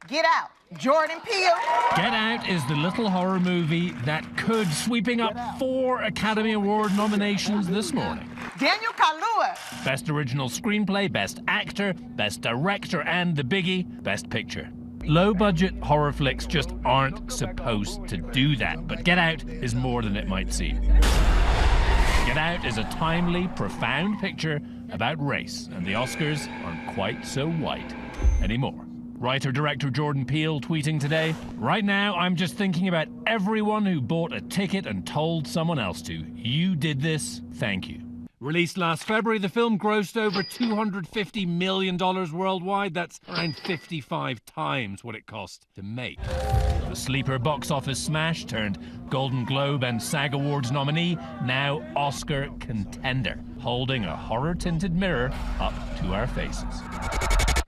Get Out, Jordan Peele. Get Out is the little horror movie that could, sweeping up 4 Academy Award nominations this morning. Daniel Kaluuya. Best Original Screenplay, Best Actor, Best Director, and the biggie, Best Picture. Low-budget horror flicks just aren't supposed to do that, but Get Out is more than it might seem. Get Out is a timely, profound picture about race, and the Oscars aren't quite so white anymore. Writer-director Jordan Peele tweeting today, "Right now, I'm just thinking about everyone who bought a ticket and told someone else to. You did this, thank you." Released last February, the film grossed over $250 million worldwide. That's around 55 times what it cost to make. The sleeper box office smash turned Golden Globe and SAG Awards nominee, now Oscar contender, holding a horror-tinted mirror up to our faces.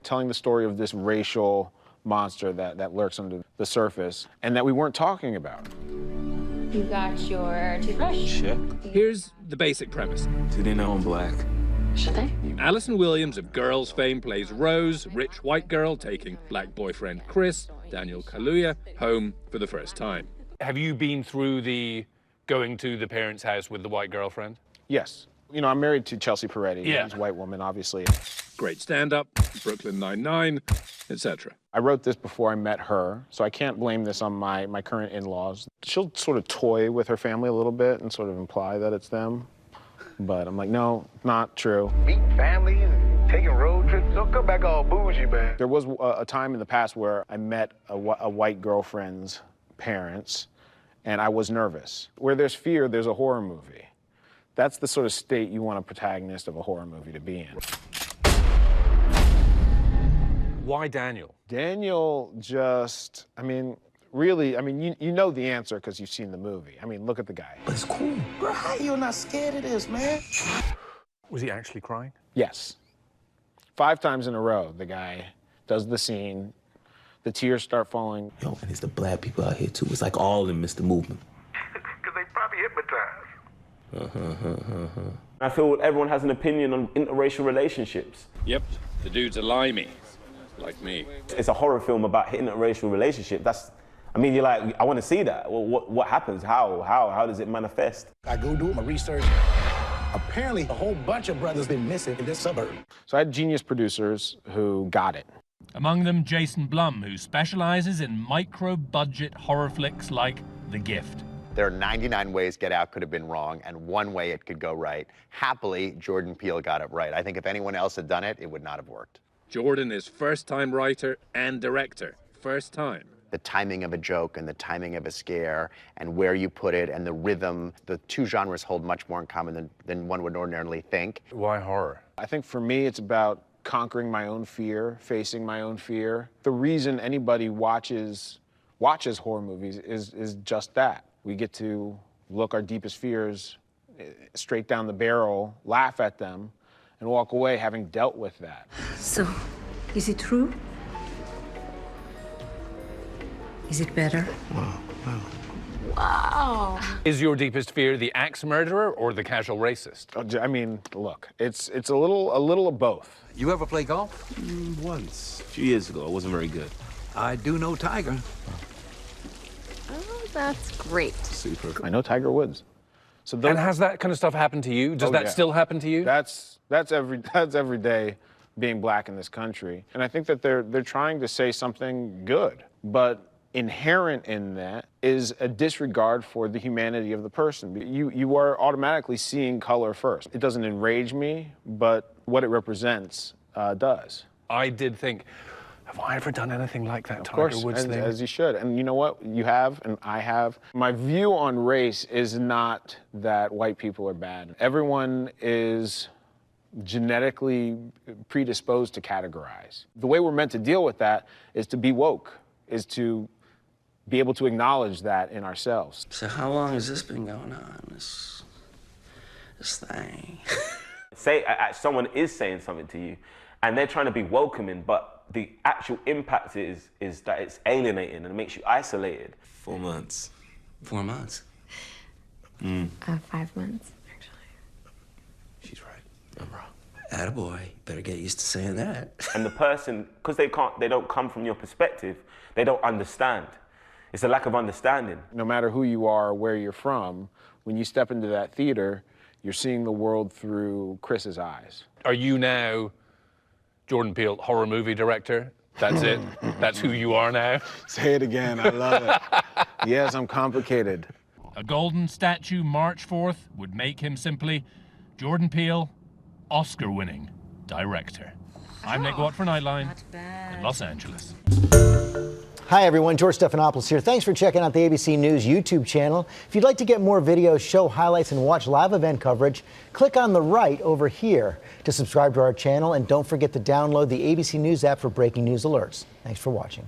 Telling the story of this racial monster that lurks under the surface and that we weren't talking about. You got your toothbrush? Check. Here's the basic premise. Do they know I'm black? Should they? Allison Williams of Girls fame plays Rose, rich white girl taking black boyfriend Chris, Daniel Kaluuya, home for the first time. Have you been through the going to the parents' house with the white girlfriend? Yes. You know, I'm married to Chelsea Peretti. Yeah. She's a white woman, obviously. Great stand-up, Brooklyn Nine-Nine, etc. I wrote this before I met her, so I can't blame this on my current in-laws. She'll sort of toy with her family a little bit and sort of imply that it's them. But I'm like, no, not true. Meeting families and taking road trips. Don't come back all bougie, man. There was a time in the past where I met a white girlfriend's parents, and I was nervous. Where there's fear, there's a horror movie. That's the sort of state you want a protagonist of a horror movie to be in. Why Daniel? Daniel just, really, you know the answer because you've seen the movie. Look at the guy. But it's cool. Bro, how you not scared of this, man? Was he actually crying? Yes. 5 times in a row, the guy does the scene, the tears start falling. Yo, and it's the black people out here, too. It's like all of them miss the movement. Because they probably hypnotized. I feel everyone has an opinion on interracial relationships. Yep, the dude's a limey, like me. It's a horror film about interracial relationship. You're like, I want to see that. Well, what happens? How does it manifest? I go do my research. Apparently, a whole bunch of brothers been missing in this suburb. So I had genius producers who got it. Among them, Jason Blum, who specializes in micro-budget horror flicks like The Gift. There are 99 ways Get Out could have been wrong, and 1 way it could go right. Happily, Jordan Peele got it right. I think if anyone else had done it, it would not have worked. Jordan is first-time writer and director. First time. The timing of a joke and the timing of a scare and where you put it and the rhythm, the 2 genres hold much more in common than one would ordinarily think. Why horror? I think for me, it's about conquering my own fear, facing my own fear. The reason anybody watches horror movies is just that. We get to look our deepest fears straight down the barrel, laugh at them, and walk away having dealt with that. So, is it true? Is it better? Wow. Is your deepest fear the axe murderer or the casual racist? Look, it's a little of both. You ever play golf? Once. A few years ago, I wasn't very good. I do know Tiger. Oh, that's great. Super. I know Tiger Woods. So And has that kind of stuff happened to you? Does that still happen to you? That's every day being black in this country. And I think that they're trying to say something good, but inherent in that is a disregard for the humanity of the person. You are automatically seeing color first. It doesn't enrage me, but what it represents does. I did think, have I ever done anything like that Of Tiger course, Woods thing? as you should. And you know what? You have, and I have. My view on race is not that white people are bad. Everyone is genetically predisposed to categorize. The way we're meant to deal with that is to be woke, is to be able to acknowledge that in ourselves. So how long has this been going on, this thing? Say someone is saying something to you, and they're trying to be welcoming, but the actual impact is that it's alienating and it makes you isolated. 4 months. 4 months? 5 months, actually. She's right. I'm wrong. Attaboy, better get used to saying that. And the person, because they don't come from your perspective, they don't understand. It's a lack of understanding. No matter who you are or where you're from, when you step into that theater, you're seeing the world through Chris's eyes. Are you now Jordan Peele, horror movie director? That's it? That's who you are now? Say it again, I love it. Yes, I'm complicated. A golden statue March 4th would make him simply Jordan Peele, Oscar-winning director. I'm Nick Watt for Nightline in Los Angeles. Hi everyone, George Stephanopoulos here. Thanks for checking out the ABC News YouTube channel. If you'd like to get more videos, show highlights, and watch live event coverage, click on the right over here to subscribe to our channel, and don't forget to download the ABC News app for breaking news alerts. Thanks for watching.